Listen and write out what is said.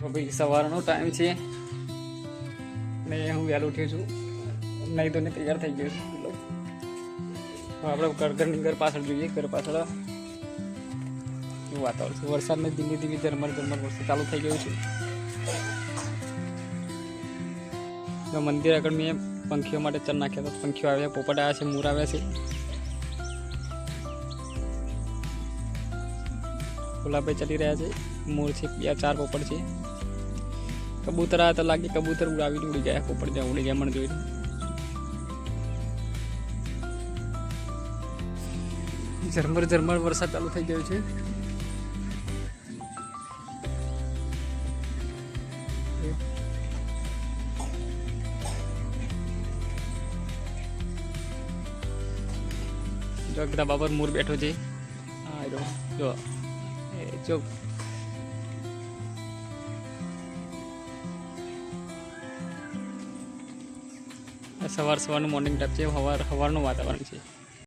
તો ભાઈ સવારનો ટાઈમ છે ને હું વહેલો ઉઠ્યો છું, નહીં તો તૈયાર થઈ ગયો છું. આપણે ઘરની ઘર પાછળ જોઈએ. ઘર પાછળ એવું વાતાવરણ છે. વરસાદને ધીમે ધીમે ઝરમર વરસાદ ચાલુ થઈ ગયું છે. તો મંદિર આગળ મેં પંખીઓ માટે ચણ નાખ્યા હતા. પંખીઓ આવ્યા, પોપટ આવ્યા છે, મોર આવ્યા છે. ગુલાબભાઈ ચડી રહ્યા છે. મોર છે, 2-4 પોપટ છે. કબૂતર આવ્યા તો લાગે કબૂતર ઉડાવીને ઉડી ગયા. પોપટ જ્યાં ઉડી ગયા મને જોઈને. ઝરમર વરસાદ ચાલુ થઈ ગયો છે. જો બધા બાબત મોર બેઠો છે. હા જો જો સવારનું મોર્નિંગ ટાઈપ છે. સવારનું વાતાવરણ છે.